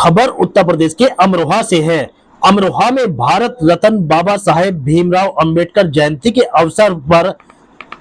खबर उत्तर प्रदेश के अमरोहा से है। अमरोहा में भारत रत्न बाबा साहेब भीमराव अंबेडकर जयंती के अवसर पर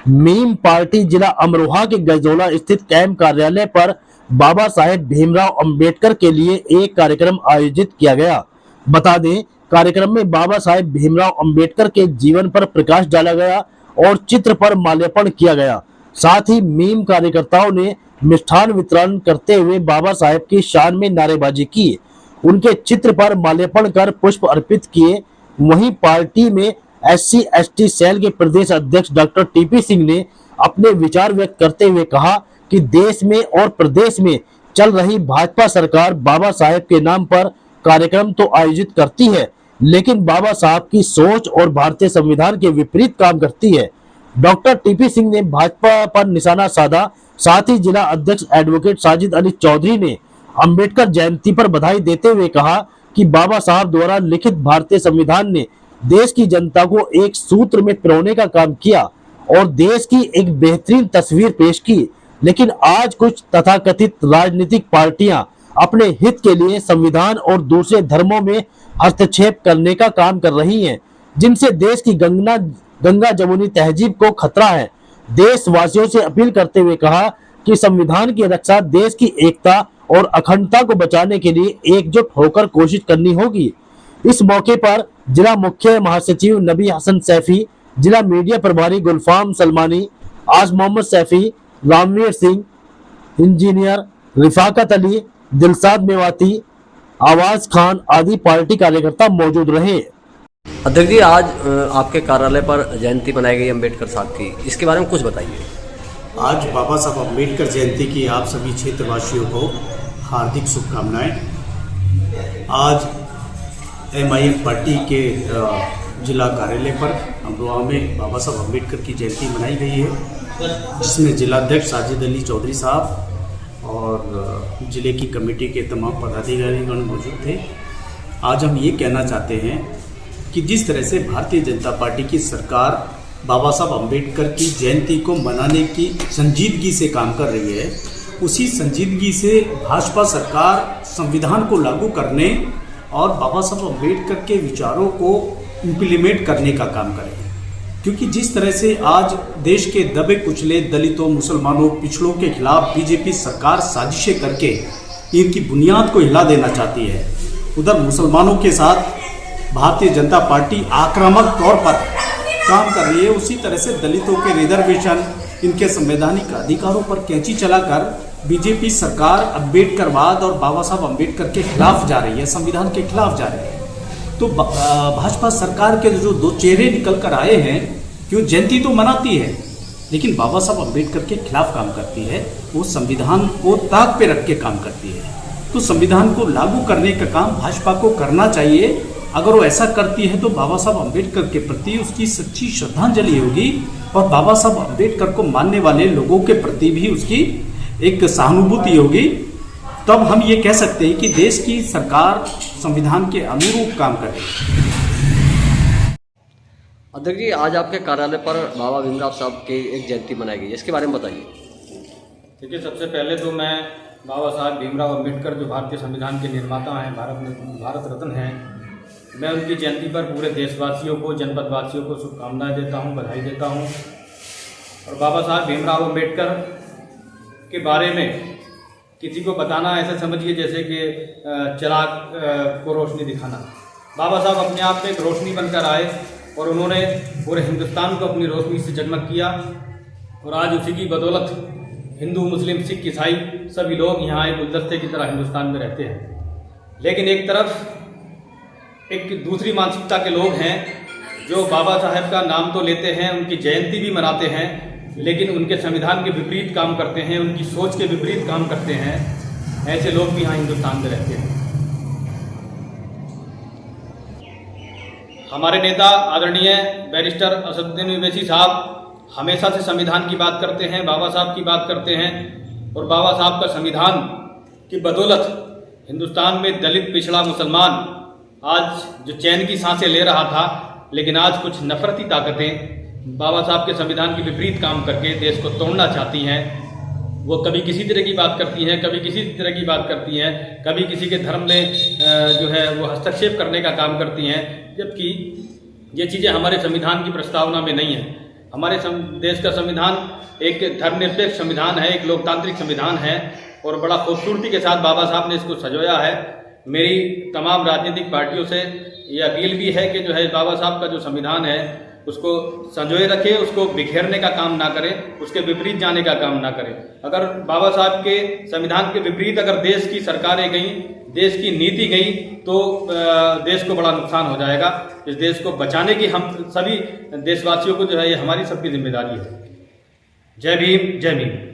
मीम पार्टी जिला अमरोहा के गजोला स्थित कैंप कार्यालय पर बाबा साहेब भीमराव अंबेडकर के लिए एक कार्यक्रम आयोजित किया गया। बता दें, कार्यक्रम में बाबा साहेब भीमराव अंबेडकर के जीवन पर प्रकाश डाला गया और चित्र पर माल्यार्पण किया गया। साथ ही मीम कार्यकर्ताओं ने मिष्ठान वितरण करते हुए बाबा साहेब की शान में नारेबाजी की, उनके चित्र पर माल्यार्पण कर पुष्प अर्पित किए। वहीं पार्टी में SC/ST सेल के प्रदेश अध्यक्ष डॉक्टर TP सिंह ने अपने विचार व्यक्त करते हुए कहा कि देश में और प्रदेश में चल रही भाजपा सरकार बाबा साहेब के नाम पर कार्यक्रम तो आयोजित करती है, लेकिन बाबा साहब की सोच और भारतीय संविधान के विपरीत काम करती है। डॉक्टर TP सिंह ने भाजपा पर निशाना साधा। साथ ही जिला अध्यक्ष एडवोकेट साजिद अली चौधरी ने अंबेडकर जयंती पर बधाई देते हुए कहा कि बाबा साहब द्वारा लिखित भारतीय संविधान ने देश की जनता को एक सूत्र में पिरोने का काम किया और देश की एक बेहतरीन तस्वीर पेश की। लेकिन आज कुछ तथाकथित राजनीतिक पार्टियां अपने हित के लिए संविधान और दूसरे धर्मों में हस्तक्षेप करने का काम कर रही हैं, जिनसे देश की गंगा जमुनी तहजीब को खतरा है। देशवासियों से अपील करते हुए कहा कि संविधान की रक्षा देश की एकता और अखंडता को बचाने के लिए एकजुट होकर कोशिश करनी होगी। इस मौके पर जिला मुख्य महासचिव नबी हसन सैफी, जिला मीडिया प्रभारी गुलफाम सलमानी, आज मोहम्मद सैफी, रामवीर सिंह, इंजीनियर रिफाकत अली, दिलसाद मेवाती, आवाज खान आदि पार्टी कार्यकर्ता मौजूद रहे। अध्यक्ष जी, आज आपके कार्यालय पर जयंती मनाई गई अम्बेडकर साहब की, इसके बारे में कुछ बताइए। आज बाबा साहब अम्बेडकर जयंती की आप सभी क्षेत्रवासियों को हार्दिक शुभकामनाएं। आज MIM पार्टी के जिला कार्यालय पर अमरोहा में बाबा साहब अम्बेडकर की जयंती मनाई गई है, जिसमें जिलाध्यक्ष साजिद अली चौधरी साहब और जिले की कमेटी के तमाम पदाधिकारीगण मौजूद थे। आज हम ये कहना चाहते हैं कि जिस तरह से भारतीय जनता पार्टी की सरकार बाबा साहब अम्बेडकर की जयंती को मनाने की संजीदगी से काम कर रही है, उसी संजीदगी से भाजपा सरकार संविधान को लागू करने और बाबा साहब अम्बेडकर के विचारों को इम्प्लीमेंट करने का काम करे। क्योंकि जिस तरह से आज देश के दबे कुचले दलितों, मुसलमानों, पिछड़ों के खिलाफ बीजेपी सरकार साजिशें करके इनकी बुनियाद को हिला देना चाहती है, उधर मुसलमानों के साथ भारतीय जनता पार्टी आक्रामक तौर पर काम कर रही है। उसी तरह से दलितों के रिजर्वेशन, इनके संवैधानिक अधिकारों पर कैंची चलाकर बीजेपी सरकार अम्बेडकरवाद और बाबा साहब अम्बेडकर के खिलाफ जा रही है, संविधान के खिलाफ जा रही है। तो भाजपा सरकार के जो दो चेहरे निकल कर आए हैं कि वो जयंती तो मनाती है, लेकिन बाबा साहब अम्बेडकर के खिलाफ काम करती है, वो संविधान को ताक पे रख के काम करती है। तो संविधान को लागू करने का काम भाजपा को करना चाहिए। अगर वो ऐसा करती है तो बाबा साहब अम्बेडकर के प्रति उसकी सच्ची श्रद्धांजलि होगी और बाबा साहब अम्बेडकर को मानने वाले लोगों के प्रति भी उसकी एक सहानुभूति होगी। तब हम ये कह सकते हैं कि देश की सरकार संविधान के अनुरूप काम करे। अध्यक्ष जी, आज आपके कार्यालय पर बाबा भीमराव साहब की एक जयंती मनाई गई, इसके बारे में बताइए। देखिए, सबसे पहले तो मैं बाबा साहब भीमराव अंबेडकर जो भारतीय संविधान के निर्माता हैं, भारत रत्न हैं, मैं उनकी जयंती पर पूरे देशवासियों को, जनपदवासियों को शुभकामनाएं देता हूं, बधाई देता हूं। और बाबा साहब भीमराव अंबेडकर के बारे में किसी को बताना ऐसे समझिए जैसे कि चिराग को रोशनी दिखाना। बाबा साहब अपने आप में एक रोशनी बनकर आए और उन्होंने पूरे हिंदुस्तान को अपनी रोशनी से जगमग किया। और आज उसी की बदौलत हिंदू, मुस्लिम, सिख, ईसाई सभी लोग यहाँ एक गुलदस्ते की तरह हिंदुस्तान में रहते हैं। लेकिन एक तरफ एक दूसरी मानसिकता के लोग हैं जो बाबा साहेब का नाम तो लेते हैं, उनकी जयंती भी मनाते हैं, लेकिन उनके संविधान के विपरीत काम करते हैं, उनकी सोच के विपरीत काम करते हैं। ऐसे लोग भी यहाँ हिंदुस्तान में रहते हैं। हमारे नेता आदरणीय बैरिस्टर असदुद्दीन ओवैसी साहब हमेशा से संविधान की बात करते हैं, बाबा साहब की बात करते हैं और बाबा साहब का संविधान की बदौलत हिंदुस्तान में दलित, पिछड़ा, मुसलमान आज जो चैन की सांसें ले रहा था, लेकिन आज कुछ नफरती ताकतें बाबा साहब के संविधान के विपरीत काम करके देश को तोड़ना चाहती हैं। वो कभी किसी तरह की बात करती हैं, कभी किसी तरह की बात करती हैं, कभी किसी के धर्म में जो है वो हस्तक्षेप करने का काम करती हैं, जबकि ये चीज़ें हमारे संविधान की प्रस्तावना में नहीं है। हमारे देश का संविधान एक धर्मनिरपेक्ष संविधान है, एक लोकतांत्रिक संविधान है और बड़ा खूबसूरती के साथ बाबा साहब ने इसको सजोया है। मेरी तमाम राजनीतिक पार्टियों से ये अपील भी है कि जो है बाबा साहब का जो संविधान है उसको संजोए रखे, उसको बिखेरने का काम ना करें, उसके विपरीत जाने का काम ना करें। अगर बाबा साहब के संविधान के विपरीत अगर देश की सरकारें गई, देश की नीति गई, तो देश को बड़ा नुकसान हो जाएगा। इस देश को बचाने की हम सभी देशवासियों को जो है ये हमारी सबकी जिम्मेदारी है। जय भीम, जय भीम।